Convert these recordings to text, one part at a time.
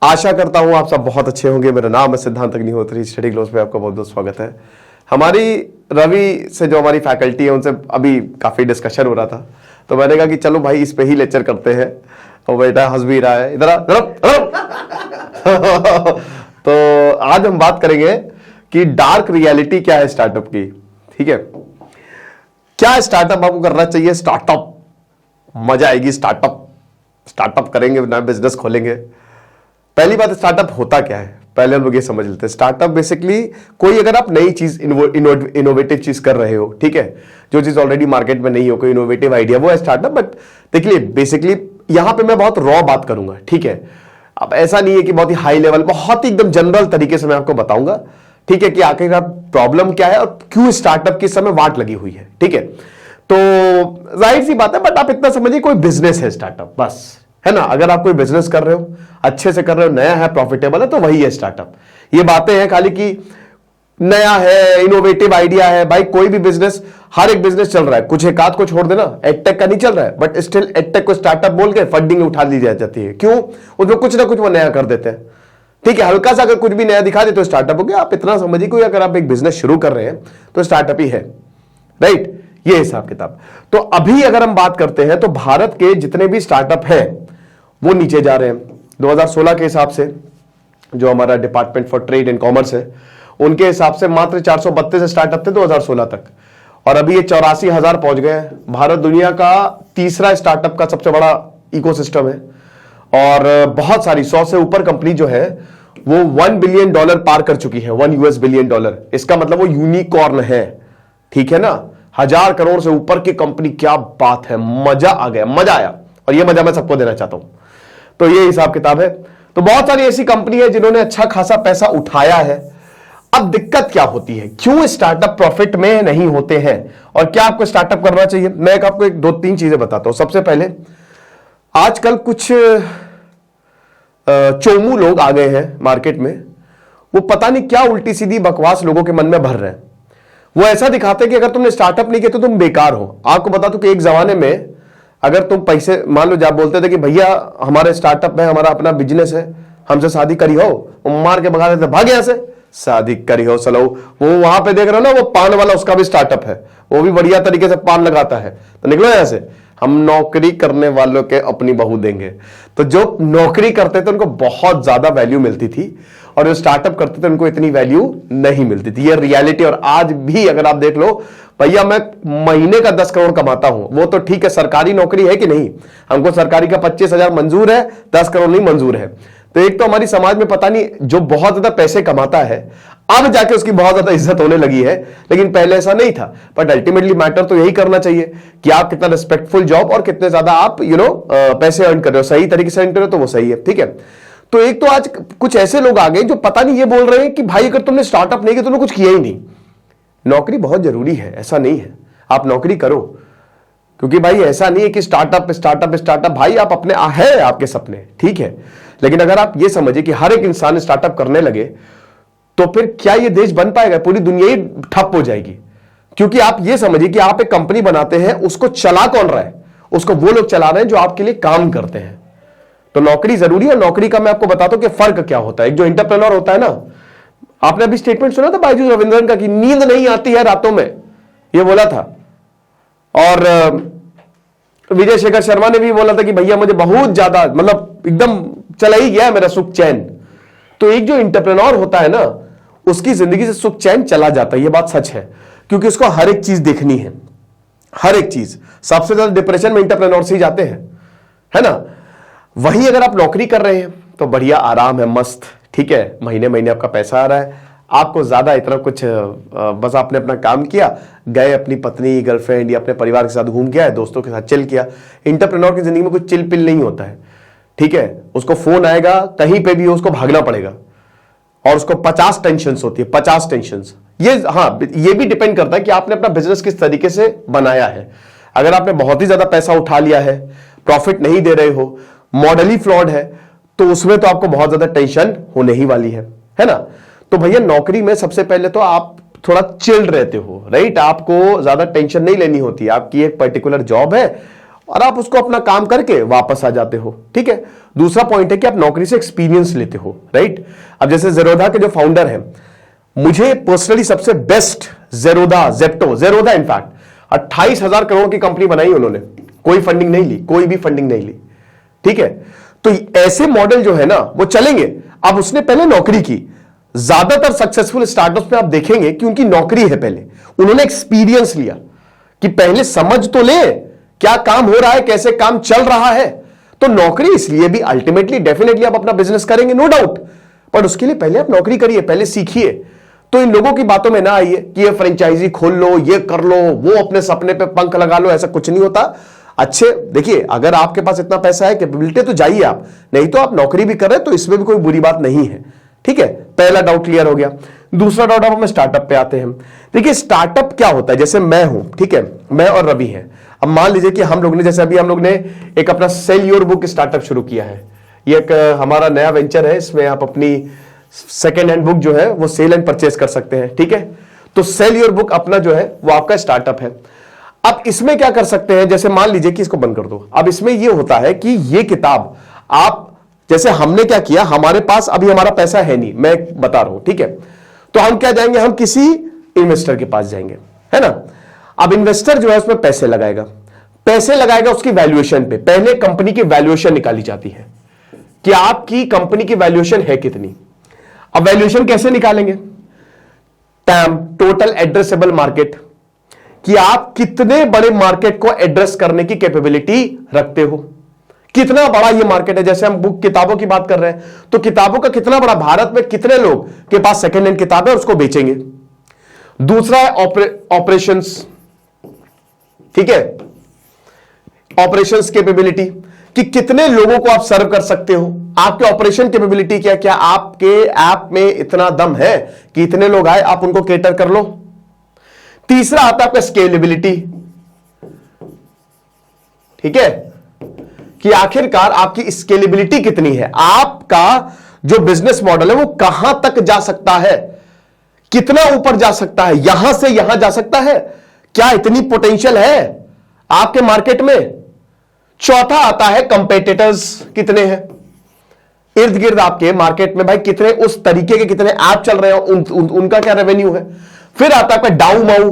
आशा करता हूं आप सब बहुत अच्छे होंगे। मेरा नाम है सिद्धांत अग्निहोत्री। स्टडी ग्लोस में आपका बहुत बहुत स्वागत है। हमारी रवि से जो हमारी फैकल्टी है उनसे अभी काफी डिस्कशन हो रहा था, तो मैंने कहा कि चलो भाई इस पे ही लेक्चर करते हैं। और बेटा हंस भी रहा है, इधर तो आज हम बात करेंगे कि डार्क रियलिटी क्या है स्टार्टअप की। ठीक है, क्या स्टार्टअप आपको करना चाहिए? स्टार्टअप मजा आएगी। स्टार्टअप करेंगे, नया बिजनेस खोलेंगे। पहली बात, स्टार्टअप होता क्या है पहले हम लोग ये समझ लेते हैं। स्टार्टअप बेसिकली कोई, अगर आप नई चीज इनोवेटिव चीज कर रहे हो, ठीक है, जो चीज ऑलरेडी मार्केट में नहीं हो, कोई इनोवेटिव आइडिया, वो है स्टार्टअप। बट देखिए बेसिकली यहां पे मैं बहुत रॉ बात करूंगा, ठीक है। अब ऐसा नहीं है कि बहुत ही हाई लेवल, बहुत ही एकदम जनरल तरीके से मैं आपको बताऊंगा, ठीक है, कि आखिर प्रॉब्लम क्या है और क्यों स्टार्टअप के समय वाट लगी हुई है। ठीक है, तो जाहिर सी बात है, बट आप इतना समझिए कोई बिजनेस है स्टार्टअप, बस, है ना। अगर आप कोई बिजनेस कर रहे हो, अच्छे से कर रहे हो, नया है, प्रॉफिटेबल है, तो वही है स्टार्टअप। ये बातें हैं खाली कि नया है, इनोवेटिव आइडिया है। भाई कोई भी बिजनेस, हर एक बिजनेस चल रहा है, कुछ एक आध को छोड़ देना, एडटेक का नहीं चल रहा है, बट स्टिल एडटेक को स्टार्टअप बोल के फंडिंग उठा ली जाती है। क्यों? उसमें कुछ ना कुछ वो नया कर देते हैं। ठीक है, हल्का सा अगर कुछ भी नया दिखा दे तो स्टार्टअप हो गया। आप इतना समझिए कि अगर आप एक बिजनेस शुरू कर रहे हैं तो स्टार्टअप ही है, राइट। ये हिसाब किताब। तो अभी अगर हम बात करते हैं तो भारत के जितने भी स्टार्टअप हैं वो नीचे जा रहे हैं। 2016 के हिसाब से, जो हमारा department for trade and commerce है, उनके हिसाब से मात्र 432 स्टार्टअप थे 2016 तक, और अभी ये 84,000 पहुंच गए हैं। भारत दुनिया का तीसरा स्टार्टअप का सबसे बड़ा इकोसिस्टम है, और बहुत सारी 100 से ऊपर कंपनी जो है वो $1 बिलियन पार कर चुकी है। $1 बिलियन, इसका मतलब वो यूनिकॉर्न है। ठीक है ना, 1000 करोड़ से ऊपर की कंपनी। क्या बात है, मजा आ गया, मजा आया, और ये मजा मैं सबको देना चाहता हूं। तो ये हिसाब किताब है। तो बहुत सारी ऐसी कंपनी है जिन्होंने अच्छा खासा पैसा उठाया है। अब दिक्कत क्या होती है, क्यों स्टार्टअप प्रॉफिट में नहीं होते हैं, और क्या आपको स्टार्टअप करना चाहिए? मैं आपको एक दो तीन चीजें बताता हूं। सबसे पहले, आजकल कुछ चोमू लोग आ गए हैं मार्केट में, वो पता नहीं क्या उल्टी सीधी बकवास लोगों के मन में भर रहे हैं। वो ऐसा दिखाते हैं कि अगर तुमने स्टार्टअप नहीं किया तो तुम बेकार हो। आपको बता दूं कि एक जमाने में अगर तुम पैसे, मान लो जब बोलते थे कि भैया हमारे स्टार्टअप है, हमारा अपना बिजनेस है, हमसे शादी करी हो, मार के भगा देते, भाग यहां से, शादी करी हो सलो। वो वहां पे देख रहे हो ना, वो पान वाला, उसका भी स्टार्टअप है, वो भी बढ़िया तरीके से पान लगाता है, तो निकलो यहां से। हम नौकरी करने वालों के अपनी बहू देंगे। तो जो नौकरी करते थे उनको बहुत ज्यादा वैल्यू मिलती थी, और जो स्टार्टअप करते थे उनको इतनी वैल्यू नहीं मिलती थी। ये रियलिटी। और आज भी अगर आप देख लो, भैया मैं महीने का 10 करोड़ कमाता हूं, वो तो ठीक है, सरकारी नौकरी है कि नहीं, हमको सरकारी का 25,000 मंजूर है, 10 करोड़ नहीं मंजूर है। तो एक तो हमारी समाज में पता नहीं, जो बहुत ज्यादा पैसे कमाता है अब जाके उसकी बहुत ज्यादा इज्जत होने लगी है, लेकिन पहले ऐसा नहीं था। बट अल्टीमेटली मैटर तो यही करना चाहिए कि आप कितना रिस्पेक्टफुल जॉब और कितने ज्यादा आप पैसे अर्न कर रहे हो, सही तरीके से अर्न कर रहे हो, तो वो सही है। ठीक है, तो एक तो आज कुछ ऐसे लोग आ गए जो पता नहीं ये बोल रहे हैं कि भाई अगर तुमने स्टार्टअप नहीं किया, तुमने कुछ किया ही नहीं। नौकरी बहुत जरूरी है, ऐसा नहीं है, आप नौकरी करो, क्योंकि भाई ऐसा नहीं है कि स्टार्टअप भाई आप अपने है आपके सपने, ठीक है, लेकिन अगर आप ये समझिए कि हर एक इंसान स्टार्टअप करने लगे तो फिर क्या ये देश बन पाएगा? पूरी दुनिया ही ठप हो जाएगी। क्योंकि आप ये समझिए कि आप एक कंपनी बनाते हैं, उसको चला कौन रहा है? उसको वो लोग चला रहे हैं जो आपके लिए काम करते हैं। तो नौकरी जरूरी है। और नौकरी का मैं आपको बताता हूं कि फर्क क्या होता है। एक जो एंटरप्रेन्योर होता है ना, आपने अभी स्टेटमेंट सुना था बायजू रविंद्रन का कि नींद नहीं आती है रातों में, ये बोला था। और विजय शेखर शर्मा ने भी बोला था कि भैया मुझे बहुत ज्यादा, मतलब एकदम चला ही गया मेरा सुख चैन। तो एक जो एंटरप्रेन्योर होता है ना, उसकी जिंदगी से सुख चैन चला जाता है, ये बात सच है, क्योंकि उसको हर एक चीज देखनी है, हर एक चीज। सबसे ज्यादा डिप्रेशन में एंटरप्रेन्योर से ही जाते हैं, है ना। वहीं अगर आप नौकरी कर रहे हैं तो बढ़िया आराम है, मस्त, ठीक है, महीने महीने आपका पैसा आ रहा है, आपको ज्यादा इतना कुछ, बस आपने अपना काम किया, गए अपनी पत्नी, गर्लफ्रेंड या अपने परिवार के साथ घूम के आए, दोस्तों के साथ चिल किया। एंटरप्रेन्योर की जिंदगी में कुछ चिल पिल नहीं होता है, ठीक है। उसको फोन आएगा, कहीं पे भी उसको भागना पड़ेगा, और उसको 50 टेंशन होती है, 50 टेंशन। ये, हाँ, ये भी डिपेंड करता है कि आपने अपना बिजनेस किस तरीके से बनाया है। अगर आपने बहुत ही ज्यादा पैसा उठा लिया है, प्रॉफिट नहीं दे रहे हो, मॉडल ही फ्लॉड है, तो उसमें तो आपको बहुत ज्यादा टेंशन होने ही वाली है ना। तो भैया नौकरी में सबसे पहले तो आप थोड़ा चिल्ड रहते हो, राइट। आपको ज्यादा टेंशन नहीं लेनी होती, आपकी एक पर्टिकुलर जॉब है और आप उसको अपना काम करके वापस आ जाते हो। ठीक है, दूसरा पॉइंट है कि आप नौकरी से एक्सपीरियंस लेते हो, राइट। अब जैसे जेरोधा के जो फाउंडर हैं, मुझे पर्सनली सबसे बेस्ट जेरोधा इनफैक्ट 28,000 करोड़ की कंपनी बनाई उन्होंने, कोई फंडिंग नहीं ली, कोई भी फंडिंग नहीं ली। ठीक है, तो ऐसे मॉडल जो है ना वो चलेंगे। अब उसने पहले नौकरी की, ज्यादातर सक्सेसफुल स्टार्टअप्स में आप देखेंगे कि उनकी नौकरी है, पहले उन्होंने एक्सपीरियंस लिया कि पहले समझ तो ले क्या काम हो रहा है, कैसे काम चल रहा है। तो नौकरी इसलिए भी अल्टीमेटली डेफिनेटली आप अपना बिजनेस करेंगे, नो डाउट, पर उसके लिए पहले आप नौकरी करिए, पहले सीखिए। तो इन लोगों की बातों में ना आइए कि ये फ्रेंचाइजी खोल लो, ये कर लो, वो अपने सपने पे पंख लगा लो, ऐसा कुछ नहीं होता। अच्छे देखिए, अगर आपके पास इतना पैसा है, कैपेबिलिटी, तो जाइए आप, नहीं तो आप नौकरी भी कर रहे हैं तो इसमें भी कोई बुरी बात नहीं है। ठीक है, पहला डाउट क्लियर हो गया। दूसरा डाउट, अब हम स्टार्टअप पे आते हैं। देखिए स्टार्टअप क्या होता है, जैसे मैं हूं, ठीक है, मैं और रवि हैं। अब मान लीजिए कि हम लोग ने, जैसे अभी हम लोग ने एक अपना सेल योर बुक स्टार्टअप शुरू किया है, ये एक हमारा नया वेंचर है, इसमें आप अपनी सेकेंड हैंड बुक जो है वो सेल एंड परचेज कर सकते हैं। ठीक है, तो सेल योर बुक अपना जो है वो आपका स्टार्टअप है। अब इसमें क्या कर सकते हैं, जैसे मान लीजिए कि इसको बंद कर दो। अब इसमें ये होता है कि ये किताब आप, जैसे हमने क्या किया, हमारे पास अभी हमारा पैसा है नहीं, मैं बता रहा हूं, ठीक है, तो हम क्या जाएंगे, हम किसी इन्वेस्टर के पास जाएंगे, है ना। अब इन्वेस्टर जो है उसमें पैसे लगाएगा उसकी वैल्यूएशन पे। पहले कंपनी की वैल्यूएशन निकाली जाती है कि आपकी कंपनी की वैल्यूएशन है कितनी। अब वैल्यूएशन कैसे निकालेंगे, टैम, टोटल एड्रेसेबल मार्केट, कि आप कितने बड़े मार्केट को एड्रेस करने की कैपेबिलिटी रखते हो, कितना बड़ा ये मार्केट है। जैसे हम बुक किताबों की बात कर रहे हैं, तो किताबों का कितना बड़ा, भारत में कितने लोग के पास सेकेंड हैंड किताब है और उसको बेचेंगे। दूसरा है ऑपरेशंस, ठीक है, ऑपरेशंस कैपेबिलिटी, कि कितने लोगों को आप सर्व कर सकते हो, आपके ऑपरेशन कैपेबिलिटी क्या, क्या आपके ऐप में इतना दम है कि इतने लोग आए आप उनको केटर कर लो। तीसरा आता है आपका स्केलेबिलिटी, ठीक है, कि आखिरकार आपकी स्केलेबिलिटी कितनी है, आपका जो बिजनेस मॉडल है वो कहां तक जा सकता है, कितना ऊपर जा सकता है, यहां से यहां जा सकता है, क्या इतनी पोटेंशियल है आपके मार्केट में। चौथा आता है कंपेटिटर्स कितने हैं इर्द गिर्द आपके मार्केट में, भाई कितने उस तरीके के कितने ऐप चल रहे हो, उनका क्या रेवेन्यू है। फिर आता है DAU MAU,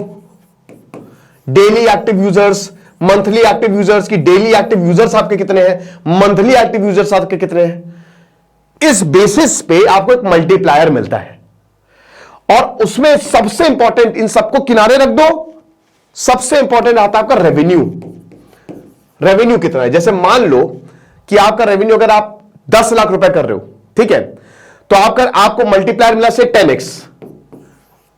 daily active users, monthly active users, की डेली एक्टिव यूजर्स आपके कितने हैं, मंथली एक्टिव यूजर्स आपके कितने हैं। इस बेसिस पे आपको एक मल्टीप्लायर मिलता है। और उसमें सबसे इंपॉर्टेंट, इन सबको किनारे रख दो, सबसे इंपॉर्टेंट आता है आपका रेवेन्यू। रेवेन्यू कितना है, जैसे मान लो कि आपका रेवेन्यू अगर आप 10 लाख रुपए कर रहे हो, ठीक है, तो आपको मल्टीप्लायर मिला से 10x,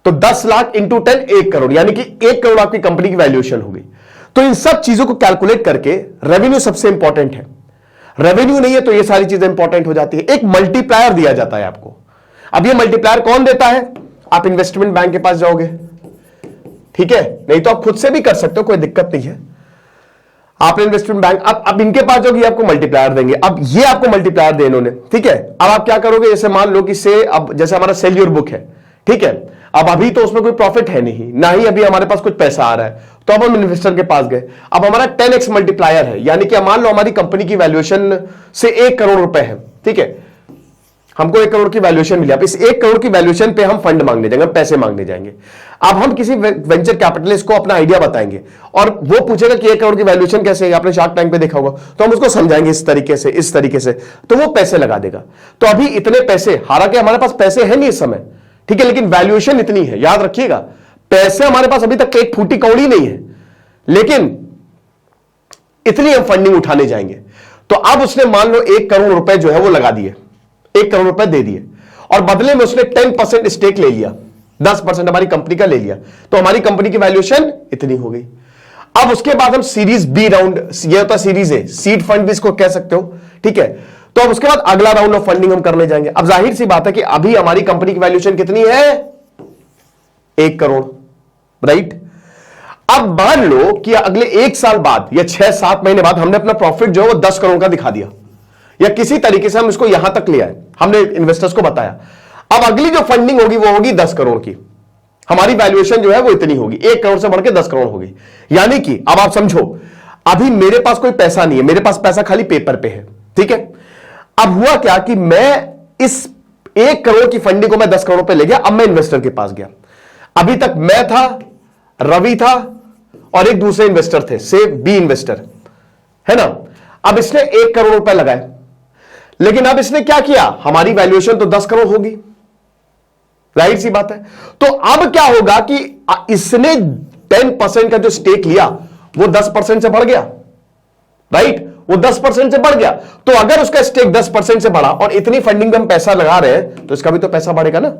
तो 10 लाख इंटू 10 1 करोड़, यानी कि 1 करोड़ आपकी कंपनी की वैल्यूएशन होगी। तो इन सब चीजों को कैलकुलेट करके रेवेन्यू सबसे इंपॉर्टेंट है। रेवेन्यू नहीं है तो ये सारी चीजें इंपॉर्टेंट हो जाती है। एक मल्टीप्लायर दिया जाता है आपको। अब ये मल्टीप्लायर कौन देता है, आप इन्वेस्टमेंट बैंक के पास जाओगे, ठीक है, नहीं तो आप खुद से भी कर सकते हो, कोई दिक्कत नहीं है। आपने इन्वेस्टमेंट बैंक, अब इनके पास जाओगे, आपको मल्टीप्लायर देंगे। अब ये आपको मल्टीप्लायर दे इन्होंने, ठीक है। अब आप क्या करोगे, जैसे मान लो कि अब जैसे हमारा सेल योर बुक है, ठीक है, अब अभी तो उसमें कोई प्रॉफिट है नहीं, ना ही अभी हमारे पास कुछ पैसा आ रहा है, तो अब हम इन्वेस्टर के पास गए। अब हमारा 10x मल्टीप्लायर है, यानी कि मान लो हमारी कंपनी की वैल्यूएशन से 1 करोड़ रुपए है, ठीक है, हमको 1 करोड़ की वैल्यूएशन मिली। अब इस 1 करोड़ की वैल्यूएशन पे हम फंड मांगने जाएंगे, पैसे मांगने जाएंगे। अब हम किसी वेंचर कैपिटलिस्ट को अपना आइडिया बताएंगे और वो पूछेगा कि 1 करोड़ की वैल्यूएशन कैसे है, आपने शार्क टैंक पे देखा होगा, तो हम उसको समझाएंगे इस तरीके से, तो वो पैसे लगा देगा। तो अभी इतने पैसे, हालांकि हमारे पास पैसे है नहीं इस समय, ठीक है, लेकिन वैल्यूएशन इतनी है, याद रखिएगा, पैसे हमारे पास अभी तक एक फूटी कौड़ी नहीं है, लेकिन इतनी हम फंडिंग उठाने जाएंगे। तो अब उसने मान लो 1 करोड़ रुपए जो है वो लगा दिए, 1 करोड़ रुपए दे दिए, और बदले में उसने 10% स्टेक ले लिया, 10% हमारी कंपनी का ले लिया, तो हमारी कंपनी की वैल्यूएशन इतनी हो गई। अब उसके बाद हम सीरीज बी राउंड, ये होता सीरीज ए, सीड फंड भी इसको कह सकते हो, ठीक है। तो अब उसके बाद अगला राउंड ऑफ फंडिंग हम करने जाएंगे। अब जाहिर सी बात है कि अभी हमारी कंपनी की वैल्यूएशन कितनी है, 1 करोड़, राइट। अब मान लो कि अगले 1 साल बाद या 6-7 महीने बाद हमने अपना प्रॉफिट जो है वो 10 करोड़ का दिखा दिया, या किसी तरीके से हम इसको यहां तक ले आए, हमने इन्वेस्टर्स को बताया। अब अगली जो फंडिंग होगी वो होगी 10 करोड़ की, हमारी वैल्यूएशन जो है वो इतनी होगी, 1 करोड़ से बढ़ के 10 करोड़ होगी। यानी कि अब आप समझो, अभी मेरे पास कोई पैसा नहीं है, मेरे पास पैसा खाली पेपर पे है, ठीक है। अब हुआ क्या कि मैं इस 1 करोड़ की फंडिंग को मैं 10 करोड़ पे ले गया। अब मैं इन्वेस्टर के पास गया। अभी तक मैं था, रवि था और एक दूसरे इन्वेस्टर थे, से बी इन्वेस्टर, है ना। अब इसने 1 करोड़ रुपए लगाए, लेकिन अब इसने क्या किया, हमारी वैल्यूएशन तो 10 करोड़ होगी, जाहिर सी बात है। तो अब क्या होगा कि इसने 10% का जो स्टेक लिया वो 10% से बढ़ गया, राइट, वो 10% से बढ़ गया। तो अगर उसका स्टेक 10% से बढ़ा और इतनी फंडिंग में हम पैसा लगा रहे हैं तो इसका भी तो पैसा बढ़ेगा ना।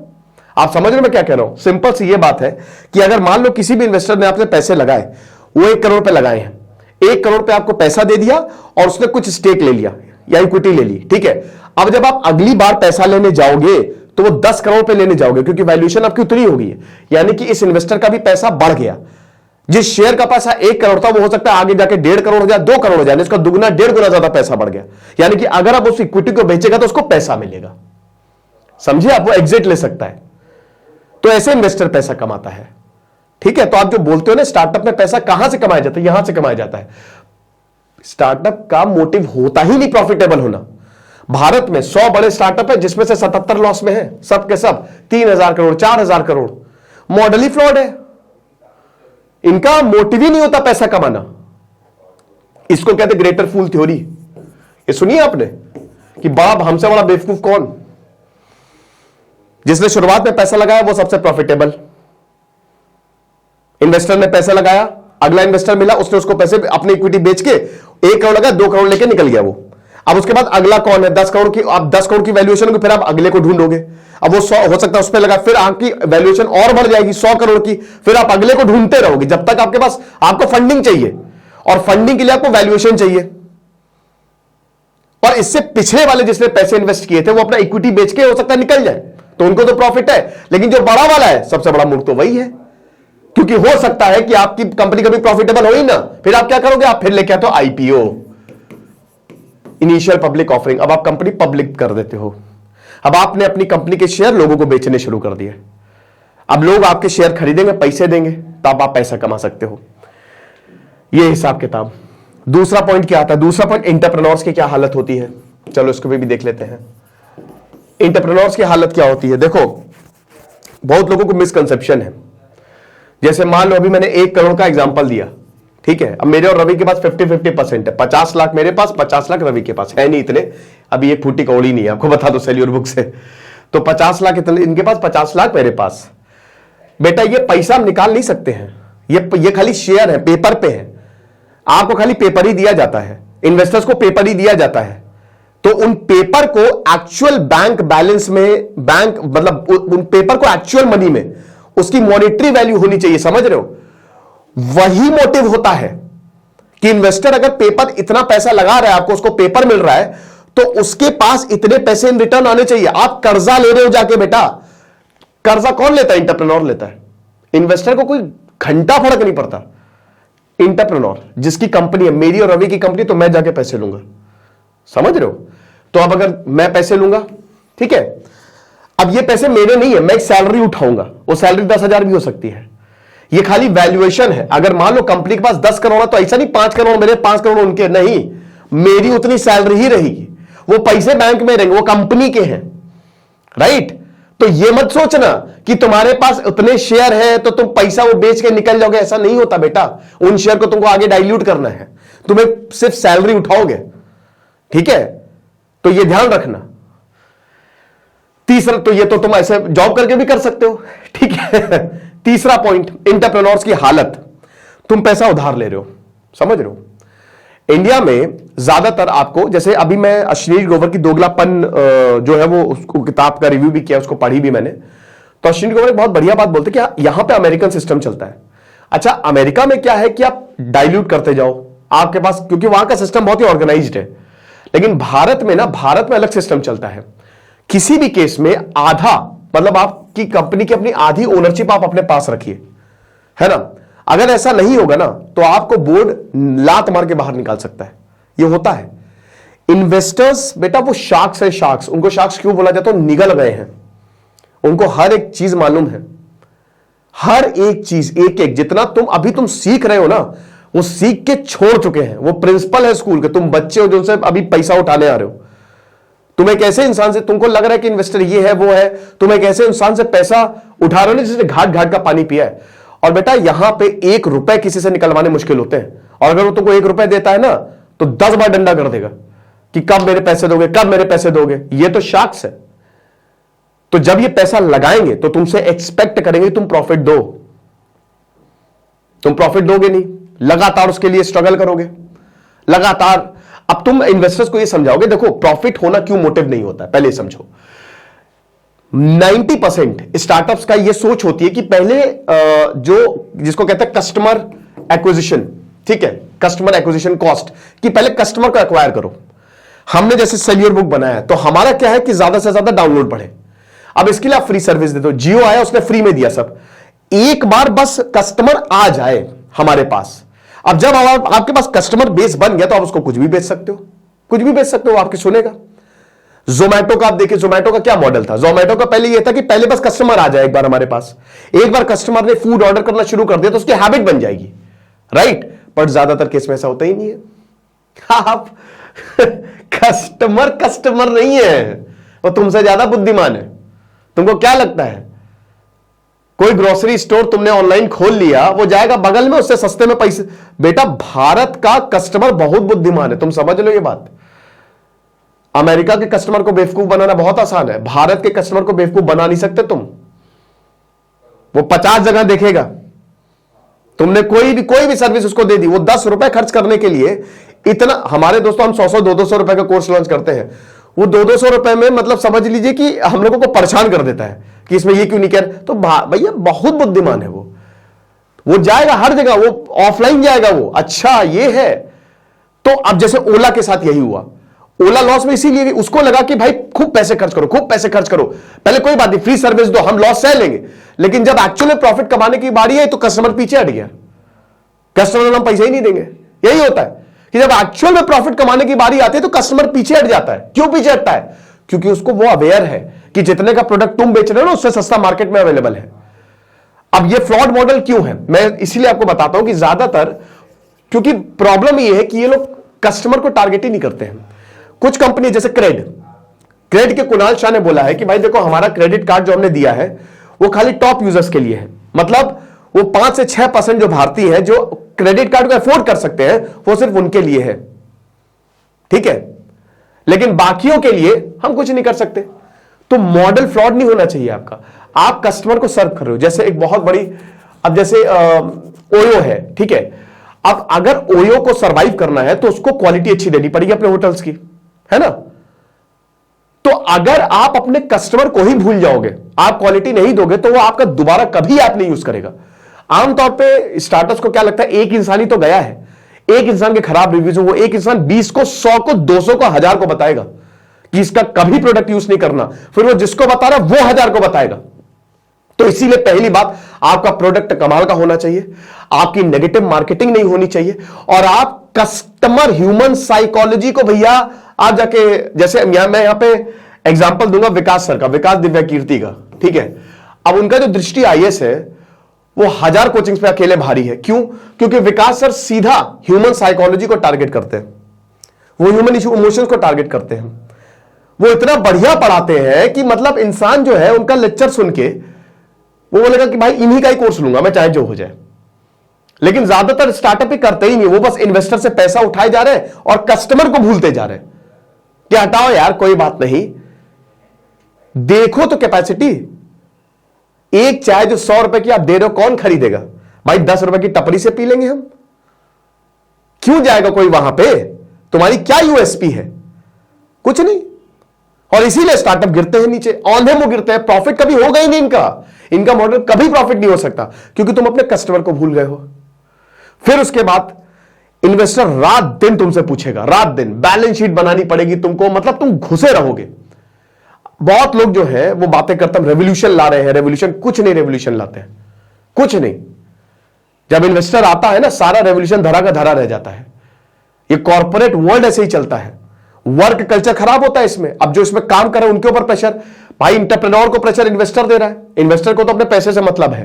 आप समझ रहे हो मैं क्या कह रहा हूं। सिंपल सी ये बात है कि अगर मान लो किसी भी इन्वेस्टर ने आपसे पैसे लगाए, वो 1 करोड़ पे लगाए हैं, 1 करोड़ पे आपको पैसा दे दिया और उसने कुछ स्टेक ले लिया या इक्विटी ले ली, ठीक है। अब जब आप अगली बार पैसा लेने जाओगे तो वो 10 करोड़ पे लेने जाओगे, क्योंकि वैल्यूएशन आपकी उतनी होगी है, यानी कि इस इन्वेस्टर का भी पैसा बढ़ गया। जिस शेयर का पैसा 1 करोड़ था वो हो सकता है आगे जाके 1.5 करोड़ हो जाए, 2 करोड़ हो जाए, इसका दुगना 1.5 गुना ज्यादा पैसा बढ़ गया। यानी कि अगर आप उस इक्विटी को बेचेगा तो उसको पैसा मिलेगा, समझिए, आप वो एग्जिट ले सकता है। तो ऐसे इन्वेस्टर पैसा कमाता है, ठीक है। तो आप जो बोलते हो ना स्टार्टअप में पैसा कहां से कमाया जाता है, यहां से कमाया जाता है। स्टार्टअप का मोटिव होता ही नहीं प्रॉफिटेबल होना। भारत में 100 बड़े स्टार्टअप है जिसमें से 77 लॉस में है, सब के सब 3,000 करोड़ 4,000 करोड़। मॉडल ही फ्लॉड है, इनका मोटिव ही नहीं होता पैसा कमाना। इसको कहते ग्रेटर फूल थ्योरी। ये सुनिए आपने कि बड़ा हमसे बड़ा बेवकूफ कौन, जिसने शुरुआत में पैसा लगाया वो सबसे प्रॉफिटेबल। इन्वेस्टर ने पैसा लगाया, अगला इन्वेस्टर मिला, उसने उसको पैसे अपनी इक्विटी बेच के 1 करोड़ लगा, 2 करोड़ लेके निकल गया वो। अब उसके बाद अगला कौन है, 10 करोड़ की, आप 10 करोड़ की वैल्यूएशन होगी, फिर आप अगले को ढूंढोगे। अब वो 100 हो सकता है उस पर लगा, फिर आपकी वैल्यूएशन और बढ़ जाएगी 100 करोड़ की, फिर आप अगले को ढूंढते रहोगे जब तक आपके पास, आपको फंडिंग चाहिए और फंडिंग के लिए आपको वैल्यूएशन चाहिए। और इससे पिछले वाले जिसने पैसे इन्वेस्ट किए थे वो अपना इक्विटी बेच के हो सकता है निकल जाए, तो उनको तो प्रॉफिट है। लेकिन जो बड़ा वाला है सबसे बड़ा मूर्ख तो वही है, क्योंकि हो सकता है कि आपकी कंपनी कभी प्रॉफिटेबल हो ही ना, फिर आप क्या करोगे, आप फिर लेके आते हो आईपीओ, इनिशियल पब्लिक ऑफरिंग। अब आप कंपनी पब्लिक कर देते हो, अब आपने अपनी कंपनी के शेयर लोगों को बेचने शुरू कर दिए। अब लोग आपके शेयर खरीदेंगे, पैसे देंगे, तब आप पैसा कमा सकते हो। यह हिसाब किताब। दूसरा पॉइंट क्या आता है, दूसरा पॉइंट एंटरप्रेन्योर्स की क्या हालत होती है, चलो इसको भी देख लेते हैं। एंटरप्रेन्योर्स की हालत क्या होती है। देखो बहुत लोगों को मिसकंसेप्शन है, जैसे मान लो अभी मैंने 1 करोड़ का एग्जांपल दिया, ठीक है। अब मेरे और रवि के पास 50-50% है, 50 लाख मेरे पास, 50 लाख रवि के पास है नहीं इतने, अभी एक फूटी कौड़ी नहीं है, आपको बता दो सेल्यूर बुक से। तो 50 लाख इतने इनके पास, 50 लाख मेरे पास। बेटा ये पैसा हम निकाल नहीं सकते हैं, ये खाली शेयर है, पेपर पे है, आपको खाली पेपर ही दिया जाता है, इन्वेस्टर्स को पेपर ही दिया जाता है। तो उन पेपर को एक्चुअल बैंक बैलेंस में, बैंक मतलब उन पेपर को एक्चुअल मनी में उसकी मॉनेटरी वैल्यू होनी चाहिए, समझ रहे हो। वही मोटिव होता है कि इन्वेस्टर अगर पेपर इतना पैसा लगा रहा है, आपको उसको पेपर मिल रहा है, तो उसके पास इतने पैसे इन रिटर्न आने चाहिए। आप कर्जा ले रहे हो जाके, बेटा कर्जा कौन लेता है, एंटरप्रेन्योर लेता है। इन्वेस्टर को कोई घंटा फर्क नहीं पड़ता। एंटरप्रेन्योर जिसकी कंपनी है, मेरी और रवि की कंपनी, तो मैं जाके पैसे लूंगा, समझ रहे हो। तो अब अगर मैं पैसे लूंगा, ठीक है, अब ये पैसे मेरे नहीं है, मैं एक सैलरी उठाऊंगा, वो सैलरी 10,000 भी हो सकती है। ये खाली वैल्यूएशन है। अगर मान लो कंपनी के पास 10 करोड़ है तो ऐसा नहीं 5 करोड़ मेरे, 5 करोड़ उनके, नहीं, मेरी उतनी सैलरी ही रहेगी। वो पैसे बैंक में रहेंगे, वो कंपनी के हैं, राइट। तो ये मत सोचना कि तुम्हारे पास उतने शेयर है तो तुम पैसा वो बेच के निकल जाओगे, ऐसा नहीं होता बेटा। उन शेयर को तुमको आगे डाइल्यूट करना है, तुम्हें सिर्फ सैलरी उठाओगे, ठीक है। तो ये ध्यान रखना। तीसरा, तो ये तो तुम ऐसे जॉब करके भी कर सकते हो, ठीक है। तीसरा पॉइंट, एंटरप्रेन्योर्स की हालत, तुम पैसा उधार ले रहे हो, समझ रहे हो। इंडिया में ज्यादातर आपको, जैसे अभी मैं अश्लील गोबर की दोगलापन जो है वो उसको किताब का रिव्यू भी किया, उसको पढ़ी भी मैंने। तो अश्लील गोबर एक बहुत बढ़िया बात बोलते कि यहां पे अमेरिकन सिस्टम चलता है। अच्छा, अमेरिका में क्या है कि आप डाइल्यूट करते जाओ आपके पास, क्योंकि वहां का सिस्टम बहुत ही ऑर्गेनाइज्ड है। लेकिन भारत में ना, भारत में अलग सिस्टम चलता है। किसी भी केस में आधा, मतलब आपकी कंपनी की अपनी आधी ओनरशिप आप अपने पास रखिए, है ना। अगर ऐसा नहीं होगा ना तो आपको बोर्ड लात मार के बाहर निकाल सकता है, ये होता है। इन्वेस्टर्स बेटा वो शार्क्स है, शार्क्स। उनको शार्क्स क्यों बोला जाता है, निगल गए हैं, उनको हर एक चीज मालूम है, हर एक चीज, एक एक जितना तुम अभी तुम सीख रहे हो ना, वो सीख के छोड़ चुके हैं, वो प्रिंसिपल है स्कूल के, तुम बच्चे हो जो उनसे अभी पैसा उठाने आ रहे हो। तुम एक ऐसे इंसान से, तुमको लग रहा है कि इन्वेस्टर ये है वो है, तुम एक ऐसे इंसान से पैसा उठा रहे हो ना जिसने घाट घाट का पानी पिया है। और बेटा यहां पे 1 रुपए किसी से निकलवाने मुश्किल होते हैं, और अगर वो तुमको 1 रुपए देता है ना तो 10 बार डंडा कर देगा कि कब मेरे पैसे दोगे, कब मेरे पैसे दोगे। ये तो शार्क्स है। तो जब ये पैसा लगाएंगे तो तुमसे एक्सपेक्ट करेंगे तुम प्रॉफिट दो, तुम प्रॉफिट दोगे नहीं, लगातार उसके लिए स्ट्रगल करोगे लगातार। अब तुम इन्वेस्टर्स को ये समझाओगे, देखो प्रॉफिट होना क्यों मोटिव नहीं होता है, पहले समझो। 90% स्टार्टअप्स का ये सोच होती है कि पहले जो जिसको कहते हैं कस्टमर एक्विजिशन, ठीक है, कस्टमर एक्विजिशन कॉस्ट, कि पहले कस्टमर को एक्वायर करो। हमने जैसे सेल्यूर बुक बनाया है तो हमारा क्या है कि ज्यादा से ज्यादा डाउनलोड बढ़े। अब इसके लिए आप फ्री सर्विस दे दो, जियो आया उसने फ्री में दिया सब, एक बार बस कस्टमर आ जाए हमारे पास। अब जब आपके पास कस्टमर बेस बन गया तो आप उसको कुछ भी बेच सकते हो, कुछ भी बेच सकते हो, आपकी सुनेगा। जोमैटो का आप देखिए, जोमैटो का क्या मॉडल था। जोमैटो का पहले यह था कि पहले बस कस्टमर आ जाए एक बार हमारे पास, एक बार कस्टमर ने फूड ऑर्डर करना शुरू कर दिया तो उसकी हैबिट बन जाएगी, राइट। बट ज्यादातर केस में ऐसा होता ही नहीं है। आप कस्टमर नहीं है, वो तुमसे ज्यादा बुद्धिमान है। तुमको क्या लगता है कोई ग्रोसरी स्टोर तुमने ऑनलाइन खोल लिया, वो जाएगा बगल में, उससे सस्ते में पैसे। बेटा भारत का कस्टमर बहुत बुद्धिमान है, तुम समझ लो ये बात। अमेरिका के कस्टमर को बेवकूफ बनाना बहुत आसान है, भारत के कस्टमर को बेवकूफ बना नहीं सकते तुम। वो 50 जगह देखेगा, तुमने कोई भी सर्विस उसको दे दी, वो 10 रुपए खर्च करने के लिए इतना। हमारे दोस्तों हम 100 200 रुपए का कोर्स लॉन्च करते हैं, वो 200 रुपए में मतलब समझ लीजिए कि हम लोगों को परेशान कर देता है कि इसमें ये क्यों नहीं कर। तो भैया बहुत बुद्धिमान है वो जाएगा हर जगह, वो ऑफलाइन जाएगा वो। अच्छा ये है। तो अब जैसे ओला के साथ यही हुआ, ओला लॉस में इसीलिए उसको लगा कि भाई खूब पैसे खर्च करो, खूब पैसे खर्च करो, पहले कोई बात नहीं फ्री सर्विस दो, हम लॉस सह लेंगे। लेकिन जब एक्चुअल में प्रॉफिट कमाने की बारी है तो कस्टमर पीछे हट गया, कस्टमर हम पैसे ही नहीं देंगे। यही होता है कि जब एक्चुअल में प्रॉफिट कमाने की बारी आती है तो कस्टमर पीछे हट जाता है। क्यों पीछे हटता है? क्योंकि उसको वो अवेयर है कि जितने का प्रोडक्ट तुम बेच रहे हो ना उससे सस्ता मार्केट में अवेलेबल है। अब ये फ्रॉड मॉडल क्यों है, मैं इसीलिए आपको बताता हूं कि ज्यादातर, क्योंकि प्रॉब्लम ये है कि ये लोग कस्टमर को टारगेट ही नहीं करते हैं। कुछ कंपनी जैसे क्रेड के कुणाल शाह ने बोला है कि भाई देखो हमारा क्रेडिट कार्ड जो हमने दिया है वो खाली टॉप यूजर्स के लिए है, मतलब वो 5 से 6% जो भारतीय है जो क्रेडिट कार्ड को अफोर्ड कर सकते हैं वो सिर्फ उनके लिए है, ठीक है, लेकिन बाकियों के लिए हम कुछ नहीं कर सकते। तो मॉडल फ्रॉड नहीं होना चाहिए आपका। आप कस्टमर को सर्व कर रहे हो, जैसे एक बहुत बड़ी, अब जैसे ओयो है, ठीक है। अब अगर ओयो को सरवाइव करना है तो उसको क्वालिटी अच्छी देनी पड़ेगी अपने होटल्स की, है ना। तो अगर आप अपने कस्टमर को ही भूल जाओगे, आप क्वालिटी नहीं दोगे तो वो आपका दोबारा कभी ऐप नहीं यूज करेगा। आमतौर पे स्टार्टअप्स को क्या लगता है, एक इंसान ही तो गया है, एक इंसान के खराब रिव्यूज, वो एक इंसान 20 को 100 को 200 को 1000 को बताएगा कि इसका कभी प्रोडक्ट यूज नहीं करना, फिर वो जिसको बता रहा है वो 1000 को बताएगा। तो इसीलिए पहली बात, आपका प्रोडक्ट कमाल का होना चाहिए, आपकी नेगेटिव मार्केटिंग नहीं होनी चाहिए, और आप कस्टमर ह्यूमन साइकोलॉजी को भैया आप जाके, जैसे मैं यहां पे एग्जांपल दूंगा विकास सर का, विकास दिव्या कीर्ति का, ठीक है। अब उनका जो दृष्टि आईएएस है वो 1000 कोचिंग्स पे अकेले भारी है। क्यों? क्योंकि विकास सर सीधा ह्यूमन साइकोलॉजी को टारगेट करते हैं, वो ह्यूमन इमोशंस को टारगेट करते हैं। वो इतना बढ़िया पढ़ाते हैं कि मतलब इंसान जो है उनका लेक्चर सुन के वो बोलेगा कि भाई इन्हीं का ही कोर्स लूंगा मैं, चाहे जो हो जाए। लेकिन ज्यादातर स्टार्टअप ही करते ही नहीं, वो बस इन्वेस्टर से पैसा उठाए जा रहे हैं और कस्टमर को भूलते जा रहे हैं कि हटाओ यार कोई बात नहीं, देखो तो कैपेसिटी। एक चाय जो 100 रुपए की आप दे रहे हो कौन खरीदेगा भाई? 10 रुपए की टपरी से पी लेंगे हम, क्यों जाएगा कोई वहां पे? तुम्हारी क्या यूएसपी है? कुछ नहीं। और इसीलिए स्टार्टअप गिरते हैं नीचे, औंधे मुंह गिरते हैं, प्रॉफिट कभी होगा ही नहीं इनका मॉडल कभी प्रॉफिट नहीं हो सकता, क्योंकि तुम अपने कस्टमर को भूल गए हो। फिर उसके बाद इन्वेस्टर रात दिन तुमसे पूछेगा, रात दिन बैलेंस शीट बनानी पड़ेगी तुमको, मतलब तुम घुसे रहोगे। बहुत लोग जो है वो बातें करते हैं रेवोल्यूशन ला रहे हैं, रेवोल्यूशन कुछ नहीं, रेवोल्यूशन लाते हैं कुछ नहीं। जब इन्वेस्टर आता है ना सारा रेवोल्यूशन धरा का धरा रह जाता है। ये कॉर्पोरेट वर्ल्ड ऐसे ही चलता है, वर्क कल्चर खराब होता है इसमें। अब जो इसमें काम कर रहे हैं उनके ऊपर प्रेशर, भाई इंटरप्रेन्योर को प्रेशर इन्वेस्टर दे रहा है, इन्वेस्टर को तो अपने पैसे से मतलब है।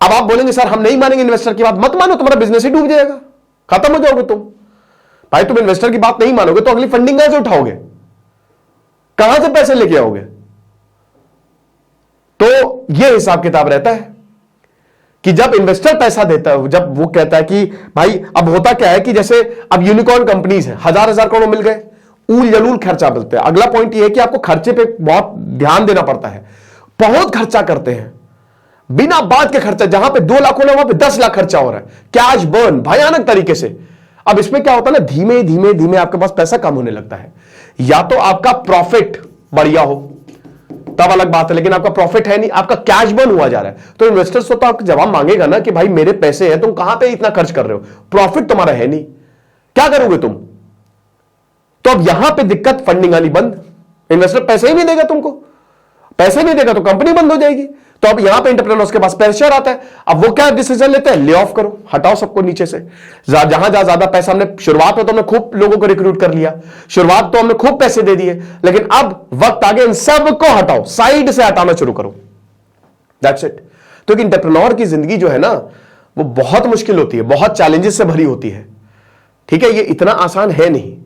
अब आप बोलेंगे सर हम नहीं मानेंगे इन्वेस्टर की बात, मत मानो, तुम्हारा बिजनेस ही डूब जाएगा, खत्म हो जाओगे तुम। भाई तुम इन्वेस्टर की बात नहीं मानोगे तो अगली फंडिंग कहां से उठाओगे, कहां से पैसे लेके आओगे? तो यह हिसाब किताब रहता है कि जब इन्वेस्टर पैसा देता है, जब वो कहता है कि भाई, अब होता क्या है कि जैसे अब यूनिकॉर्न कंपनीज है, हजार हजार करोड़ मिल गए, ऊल जलूल खर्चा मिलते हैं। अगला पॉइंट ये है कि आपको खर्चे पे बहुत ध्यान देना पड़ता है, बहुत खर्चा करते हैं बिना बात के खर्चा, जहां पे 2 लाख होना वहां पे 10 लाख खर्चा हो रहा है, कैश बर्न भयानक तरीके से। अब इसमें क्या होता है ना, धीमे धीमे धीमे आपके पास पैसा कम होने लगता है, या तो आपका प्रॉफिट बढ़िया हो तब अलग बात है, लेकिन आपका प्रॉफिट है नहीं, आपका कैश बर्न हुआ जा रहा है, तो इन्वेस्टर्स तो आपको जवाब मांगेगा ना कि भाई मेरे पैसे हैं, तुम कहां पे इतना खर्च कर रहे हो, प्रॉफिट तुम्हारा है नहीं, क्या करोगे तुम? तो अब यहां पे दिक्कत, फंडिंग आनी बंद, इन्वेस्टर पैसे ही नहीं देगा तुमको, पैसे नहीं देगा तो कंपनी बंद हो जाएगी। तो अब यहां पे एंटरप्रेन्योर्स के पास प्रेशर आता है, अब वो क्या डिसीजन लेते हैं, ले ऑफ करो, हटाओ सबको नीचे से। जहां ज्यादा पैसा, हमने शुरुआत में तो हमने खूब लोगों को रिक्रूट कर लिया, शुरुआत तो हमने खूब पैसे दे दिए, लेकिन अब वक्त आगे इन सबको हटाओ, साइड से हटाना शुरू करो, दैट्स इट। तो एक एंटरप्रेन्योर की जिंदगी जो है ना, वो बहुत मुश्किल होती है, बहुत चैलेंजेस से भरी होती है, ठीक है। ये इतना आसान है नहीं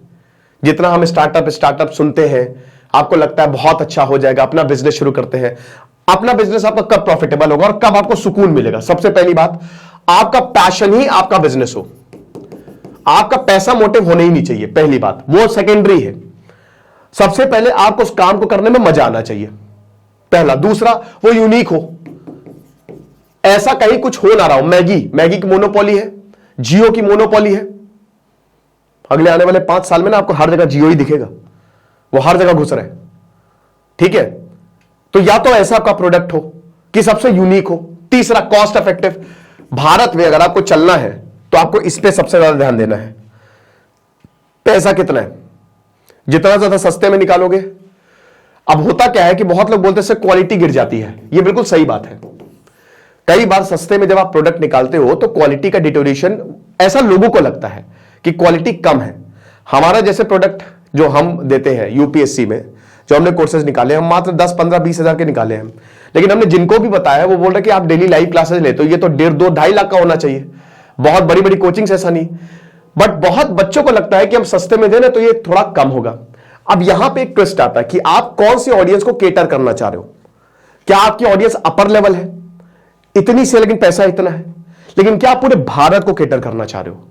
जितना हम स्टार्टअप सुनते हैं, आपको लगता है बहुत अच्छा हो जाएगा, अपना बिजनेस शुरू करते हैं। अपना बिजनेस आपका कब प्रॉफिटेबल होगा और कब आपको सुकून मिलेगा? सबसे पहली बात, आपका पैशन ही आपका बिजनेस हो, आपका पैसा मोटिव होना ही नहीं चाहिए, पहली बात, वो सेकेंडरी है। सबसे पहले आपको उस काम को करने में मजा आना चाहिए, पहला। दूसरा, वो यूनिक हो, ऐसा कहीं कुछ हो ना रहा हो। मैगी की मोनोपोली है, जियो की मोनोपोली है, अगले आने वाले 5 साल में ना आपको हर जगह जियो ही दिखेगा, वो हर जगह घुस रहे हैं, ठीक है। तो या तो ऐसा आपका प्रोडक्ट हो कि सबसे यूनिक हो। तीसरा, कॉस्ट इफेक्टिव। भारत में अगर आपको चलना है तो आपको इस पे सबसे ज्यादा ध्यान देना है। पैसा कितना है, जितना ज्यादा सस्ते में निकालोगे। अब होता क्या है कि बहुत लोग बोलते हैं क्वालिटी गिर जाती है, ये बिल्कुल सही बात है। कई बार सस्ते में जब आप प्रोडक्ट निकालते हो तो क्वालिटी का डिटोरेशन, ऐसा लोगों को लगता है कि क्वालिटी कम है। हमारा जैसे प्रोडक्ट जो हम देते हैं यूपीएससी में, जो हमने कोर्सेज निकाले, हम मात्र 10, 15, 20 हजार के निकाले हैं, लेकिन हमने जिनको भी बताया वो बोल रहे कि आप डेली लाइव क्लासेस लेते हो, ये तो 1.5, 2, 2.5 लाख का होना चाहिए। बहुत बड़ी बड़ी कोचिंग्स, ऐसा नहीं, बट बहुत बच्चों को लगता है कि हम सस्ते में देना तो ये थोड़ा कम होगा। अब यहां पे एक ट्विस्ट आता है कि आप कौन सी ऑडियंस को केटर करना चाह रहे हो। क्या आपकी ऑडियंस अपर लेवल है, इतनी से लेकिन पैसा इतना है, लेकिन क्या आप पूरे भारत को केटर करना चाह रहे हो?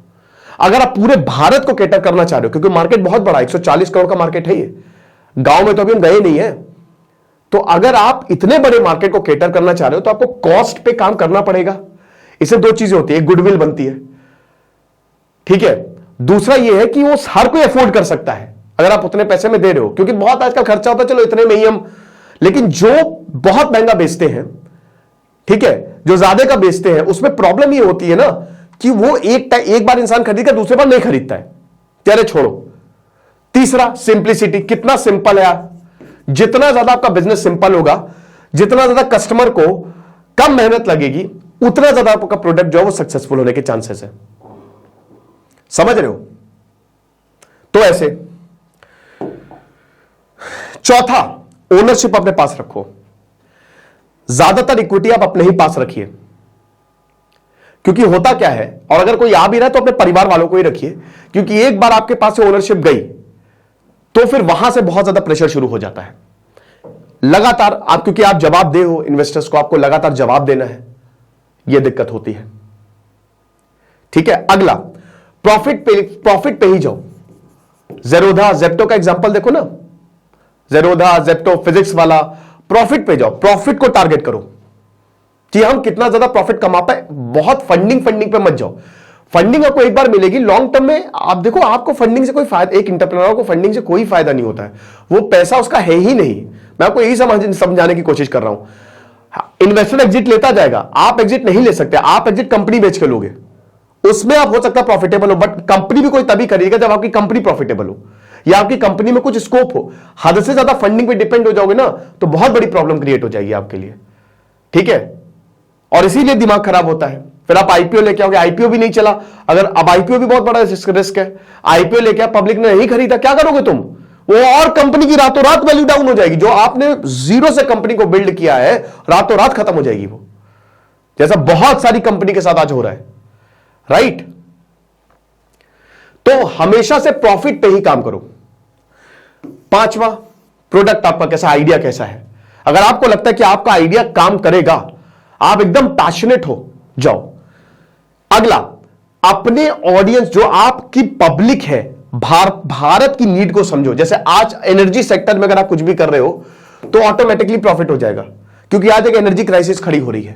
अगर आप पूरे भारत को केटर करना चाह रहे हो, क्योंकि मार्केट बहुत बड़ा, 140 करोड़ का मार्केट है ये, गांव में तो अभी हम गए नहीं है, तो अगर आप इतने बड़े मार्केट को केटर करना चाह रहे हो तो आपको कॉस्ट पे काम करना पड़ेगा। इससे 2 चीजें होती है, गुडविल बनती है, ठीक है। दूसरा यह है कि वो हर कोई अफोर्ड कर सकता है अगर आप उतने पैसे में दे रहे हो, क्योंकि बहुत आजकल खर्चा होता है, चलो इतने में ही हम, लेकिन जो बहुत महंगा बेचते हैं, ठीक है, जो ज्यादा का बेचते हैं, उसमें प्रॉब्लम ये होती है ना कि वो एक बार इंसान खरीदकर दूसरे बार नहीं खरीदता है, चले छोड़ो। तीसरा, सिंप्लिसिटी, कितना सिंपल है यार। जितना ज्यादा आपका बिजनेस सिंपल होगा, जितना ज्यादा कस्टमर को कम मेहनत लगेगी, उतना ज्यादा आपका प्रोडक्ट जो है वो सक्सेसफुल होने के चांसेस है। समझ रहे हो? तो ऐसे। चौथा, ओनरशिप अपने पास रखो। ज्यादातर इक्विटी आप अपने ही पास रखिए, क्योंकि होता क्या है, और अगर कोई आ भी रहा है तो अपने परिवार वालों को ही रखिए, क्योंकि एक बार आपके पास से ओनरशिप गई तो फिर वहां से बहुत ज्यादा प्रेशर शुरू हो जाता है लगातार। आप, क्योंकि आप जवाब दे हो इन्वेस्टर्स को, आपको लगातार जवाब देना है, यह दिक्कत होती है, ठीक है। अगला, प्रॉफिट पे ही जाओ। जेरोधा, जेप्टो का एग्जांपल देखो ना, जेरोधा, जेप्टो, फिजिक्स वाला, प्रॉफिट पे जाओ, प्रॉफिट को टारगेट करो कि हम कितना ज्यादा प्रॉफिट कमा पाए। बहुत फंडिंग पे मत जाओ। फंडिंग आपको एक बार मिलेगी, लॉन्ग टर्म में आप देखो, आपको फंडिंग से कोई फायदा, एक एंटरप्रेन्योर को फंडिंग से कोई फायदा नहीं होता है, वो पैसा उसका है ही नहीं। मैं आपको यही समझाने की कोशिश कर रहा हूं। इन्वेस्टर एग्जिट लेता जाएगा, आप एग्जिट नहीं ले सकते, आप एग्जिट कंपनी बेच के लोगे, उसमें आप हो सकता है प्रॉफिटेबल हो, बट कंपनी भी कोई तभी खरीदेगा जब आपकी कंपनी प्रॉफिटेबल हो या आपकी कंपनी में कुछ स्कोप हो। हद से ज्यादा फंडिंग पे डिपेंड हो जाओगे ना तो बहुत बड़ी प्रॉब्लम क्रिएट हो जाएगी आपके लिए, ठीक है। और इसीलिए दिमाग खराब होता है। फिर आप आईपीओ लेके आओगे, आईपीओ भी नहीं चला, अगर अब आईपीओ भी बहुत बड़ा रिस्क है, आईपीओ लेके पब्लिक ने नहीं खरीदा, क्या करोगे तुम? वो और कंपनी की रातों रात वैल्यू डाउन हो जाएगी, जो आपने जीरो से कंपनी को बिल्ड किया है, रातों रात खत्म हो जाएगी वो। जैसा बहुत सारी कंपनी के साथ आज हो रहा है, राइट? तो हमेशा से प्रॉफिट पे ही काम करो। पांचवा, प्रोडक्ट आपका कैसा, आइडिया कैसा है। अगर आपको लगता है कि आपका आइडिया काम करेगा, आप एकदम पैशनेट हो, जाओ। अगला, अपने ऑडियंस जो आपकी पब्लिक है, भारत की नीड को समझो। जैसे आज एनर्जी सेक्टर में अगर आप कुछ भी कर रहे हो तो ऑटोमेटिकली प्रॉफिट हो जाएगा, क्योंकि आज एक एनर्जी क्राइसिस खड़ी हो रही है।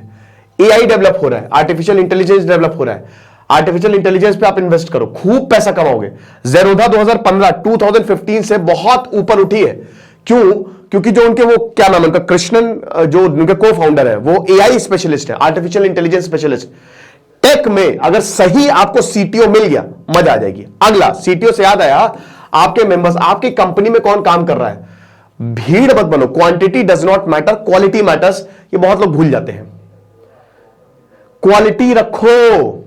एआई डेवलप हो रहा है, आर्टिफिशियल इंटेलिजेंस डेवलप हो रहा है। आर्टिफिशियल इंटेलिजेंस पे आप इन्वेस्ट करो, खूब पैसा कमाओगे। जेरोधा 2015 से बहुत ऊपर उठी है। क्यों? क्योंकि जो उनके वो क्या नाम है उनका, कृष्णन, जो उनके को फाउंडर है, वो एआई स्पेशलिस्ट है, आर्टिफिशियल इंटेलिजेंस स्पेशलिस्ट। टेक में अगर सही आपको सीटीओ मिल गया, मजा आ जाएगी। अगला, सीटीओ से याद आया, आपके मेंबर्स, आपकी कंपनी में कौन काम कर रहा है, भीड़ मत बनो। Quantity does not matter, quality matters. ये बहुत लोग भूल जाते हैं। क्वालिटी रखो,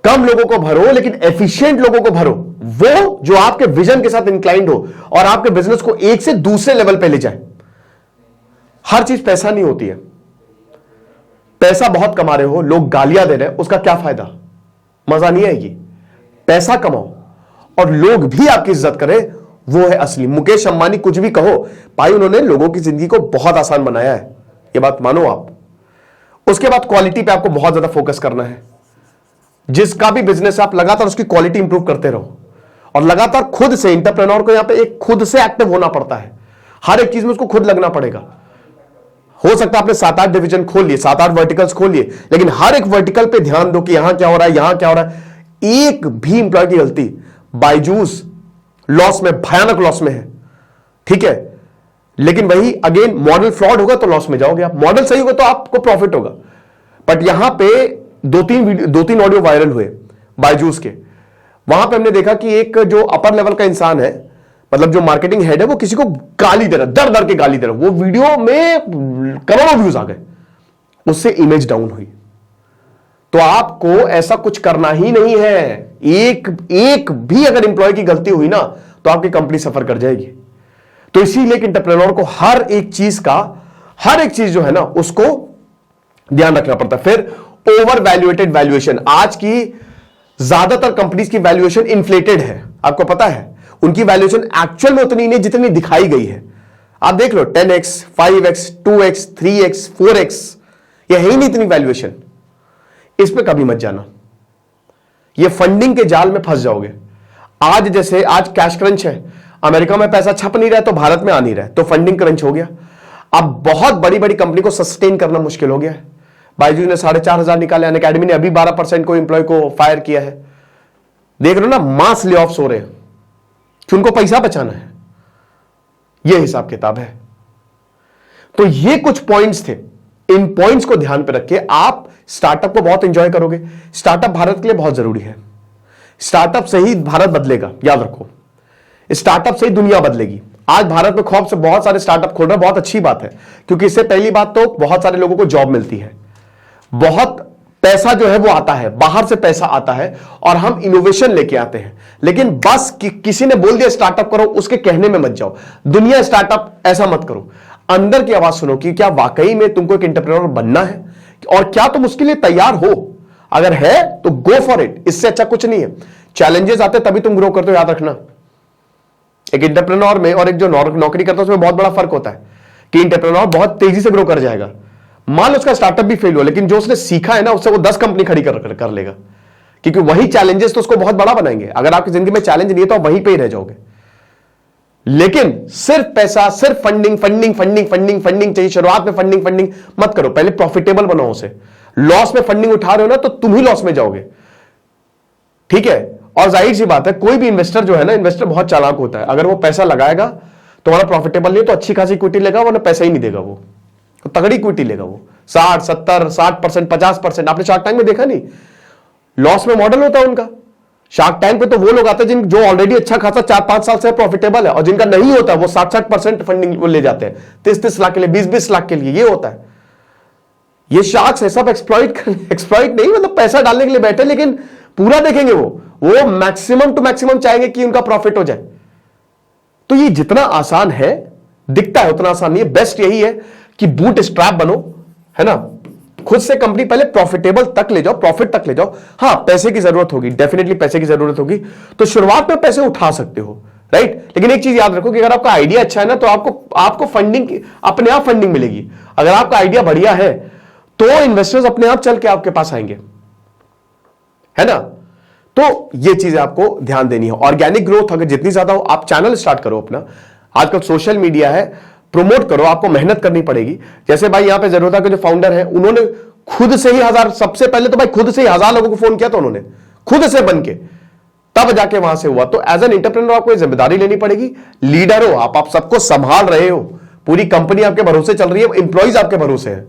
कम लोगों को भरो लेकिन एफिशिएंट लोगों को भरो, वो जो आपके विजन के साथ इंक्लाइंड हो और आपके बिजनेस को एक से दूसरे लेवल पे ले जाए। हर चीज पैसा नहीं होती है। पैसा बहुत कमा रहे हो, लोग गालियां दे रहे हैं, उसका क्या फायदा, मजा नहीं आएगी। पैसा कमाओ और लोग भी आपकी इज्जत करें, वो है असली। मुकेश अंबानी कुछ भी कहो भाई, उन्होंने लोगों की जिंदगी को बहुत आसान बनाया है, ये बात मानो आप। उसके बाद क्वालिटी पे आपको बहुत ज्यादा फोकस करना है। जिसका भी बिजनेस आप लगातार उसकी क्वालिटी इंप्रूव करते रहो, और लगातार खुद से, एंटरप्रेन्योर को यहां पे एक खुद से एक्टिव होना पड़ता है। हर एक चीज में उसको खुद लगना पड़ेगा। हो सकता है आपने 7-8 डिवीजन खोल लिए, 7-8 वर्टिकल्स खोल लिए, लेकिन हर एक वर्टिकल पे ध्यान दो कि यहां क्या हो रहा है, यहां क्या हो रहा है। एक भी इंप्लॉय की गलती, बायजूस लॉस में, भयानक लॉस में है, ठीक है, लेकिन वही अगेन मॉडल फ्लॉड होगा तो लॉस में जाओगे आप, मॉडल सही होगा तो आपको प्रॉफिट होगा। बट यहां पे 2-3 ऑडियो वायरल हुए बायजूस के। वहां पे हमने देखा कि एक जो अपर लेवल का इंसान है, मतलब जो मार्केटिंग हेड है, वो किसी को गाली दे रहा, दर दर के गाली दे रहा, वो वीडियो में करोड़ों व्यूज आ गए, उससे इमेज डाउन हुई। तो आपको ऐसा कुछ करना ही नहीं है। एक भी अगर इंप्लॉय की गलती हुई ना तो आपकी कंपनी सफर कर जाएगी। तो इसीलिए एक एंटरप्रेन्योर को हर एक चीज जो है ना उसको ध्यान रखना पड़ता है। फिर ओवर वैल्यूएटेड वैल्यूएशन, आज की ज्यादातर कंपनीज की वैल्यूएशन इन्फ्लेटेड है, आपको पता है। उनकी वैल्यूएशन एक्चुअल में उतनी नहीं जितनी दिखाई गई है। आप देख लो 10x, 5x, 2x, 3x, 4x, ये है ही नहीं इतनी वैल्यूएशन। इस पे कभी मत जाना, ये फंडिंग के जाल में फंस जाओगे। आज जैसे आज कैश क्रंच है, अमेरिका में पैसा छप नहीं रहा है तो भारत में आ नहीं रहा है, तो फंडिंग क्रंच हो गया। अब बहुत बड़ी बड़ी कंपनी को सस्टेन करना मुश्किल हो गया है। बायजूस ने 4,500 निकाले, अनअकैडमी ने अभी 12% को एम्प्लॉय को फायर किया है। देख रहे हो ना, मास ले ऑफ्स हो रहे हैं कि उनको पैसा बचाना है। यह हिसाब किताब है। तो ये कुछ पॉइंट्स थे, इन पॉइंट्स को ध्यान पे रख के आप स्टार्टअप को बहुत एंजॉय करोगे। स्टार्टअप भारत के लिए बहुत जरूरी है। स्टार्टअप से ही भारत बदलेगा, याद रखो। स्टार्टअप से ही दुनिया बदलेगी। आज भारत में खौफ से बहुत सारे स्टार्टअप खोल रहे हैं, बहुत अच्छी बात है, क्योंकि इससे पहली बात तो बहुत सारे लोगों को जॉब मिलती है, बहुत पैसा जो है वो आता है, बाहर से पैसा आता है और हम इनोवेशन लेके आते हैं। लेकिन बस किसी ने बोल दिया स्टार्टअप करो, उसके कहने में मत जाओ। दुनिया स्टार्टअप ऐसा मत करो। अंदर की आवाज सुनो कि क्या वाकई में तुमको एक एंटरप्रेन्योर बनना है और क्या तुम उसके लिए तैयार हो। अगर है तो गो फॉर इट, इससे अच्छा कुछ नहीं है। चैलेंजेस आते तभी तुम ग्रो करते हो, याद रखना। एक एंटरप्रेन्योर में और एक जो नौकरी करता है उसमें बहुत बड़ा फर्क होता है कि एंटरप्रेन्योर बहुत तेजी से ग्रो कर जाएगा। मान लो उसका स्टार्टअप भी फेल हुआ, लेकिन जो उसने सीखा है ना उससे वो 10 कंपनी खड़ी कर लेगा, क्योंकि वही चैलेंजेस तो उसको बहुत बड़ा बनाएंगे। अगर आपकी जिंदगी में चैलेंज नहीं है तो आप वहीं पे ही रह जाओगे। लेकिन सिर्फ पैसा, सिर्फ फंडिंग चाहिए। शुरुआत में फंडिंग मत करो, पहले प्रॉफिटेबल बनाओ उसे। लॉस में फंडिंग उठा रहे हो ना तो तुम ही लॉस में जाओगे, ठीक है। और जाहिर सी बात है, कोई भी इन्वेस्टर जो है ना, इन्वेस्टर बहुत चालाक होता है। अगर वो पैसा लगाएगा तुम्हारा प्रॉफिटेबल नहीं तो अच्छी खासी इक्विटी लेगा, वरना पैसा ही नहीं देगा। वो तो तगड़ी इक्विटी लेगा, वो 60, 70, 60%, 50%। आपने शार्क टैंक में देखा नहीं, लॉस में मॉडल होता है उनका। शार्क टैंक पे तो वो लोग आते हैं जिन जो ऑलरेडी अच्छा खासा 4-5 साल से प्रॉफिटेबल है, और जिनका नहीं होता वो 60% फंडिंग वो ले जाते हैं, 30-30 लाख के लिए, 20-20 लाख के लिए। ये होता है। ये शार्क्स है सब एक्सप्लॉइट नहीं, मतलब पैसा डालने के लिए बैठे, लेकिन पूरा देखेंगे। वो मैक्सिमम टू मैक्सिमम चाहेंगे कि उनका प्रॉफिट हो जाए। तो ये जितना आसान है, दिखता है उतना आसान नहीं है। बेस्ट यही है कि बूट स्ट्रैप बनो, है ना। खुद से कंपनी पहले प्रॉफिटेबल तक ले जाओ, प्रॉफिट तक ले जाओ। हाँ, पैसे की जरूरत होगी, डेफिनेटली पैसे की जरूरत होगी, तो शुरुआत में पैसे उठा सकते हो, राइट। लेकिन एक चीज याद रखो कि अगर आपका आइडिया अच्छा है ना, तो आपको फंडिंग, अपने आप फंडिंग मिलेगी। अगर आपका आइडिया बढ़िया है तो इन्वेस्टर्स अपने आप चल के आपके पास आएंगे, है ना। तो ये चीजें आपको ध्यान देनी है। ऑर्गेनिक ग्रोथ अगर जितनी ज्यादा हो, आप चैनल स्टार्ट करो अपना। आजकल सोशल मीडिया है, प्रमोट करो, आपको मेहनत करनी पड़ेगी। जैसे भाई यहां पे जरूरत के जो फाउंडर है, उन्होंने खुद से ही सबसे पहले तो भाई खुद से ही 1000 लोगों को फोन किया था उन्होंने, खुद से बन के, तब जाके वहां से हुआ। तो एज एन एंटरप्रेन्योर आपको जिम्मेदारी लेनी पड़ेगी। लीडर हो आप सबको संभाल रहे हो, पूरी कंपनी आपके भरोसे चल रही है, इंप्लॉइज आपके भरोसे है,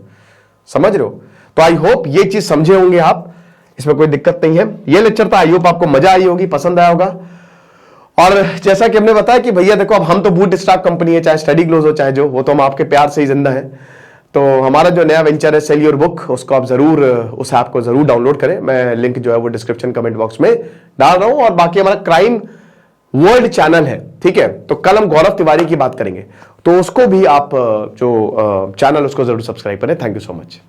समझ रहे हो। तो आई होप ये चीज समझे होंगे आप, इसमें कोई दिक्कत नहीं है। ये लेक्चर था, आई होप आपको मजा आई होगी, पसंद आया होगा। और जैसा कि हमने बताया कि भैया देखो, अब हम तो बूट स्टार्ट कंपनी है, चाहे स्टडी ग्लोज हो चाहे जो, वो तो हम आपके प्यार से ही जिंदा है। तो हमारा जो नया वेंचर है सेल योर बुक, उसको आप जरूर, उस ऐप को जरूर डाउनलोड करें। मैं लिंक जो है वो डिस्क्रिप्शन कमेंट बॉक्स में डाल रहा हूं। और बाकी हमारा क्राइम वर्ल्ड चैनल है, ठीक है, तो कल हम गौरव तिवारी की बात करेंगे, तो उसको भी आप जो चैनल उसको जरूर सब्सक्राइब करें। Thank you so much.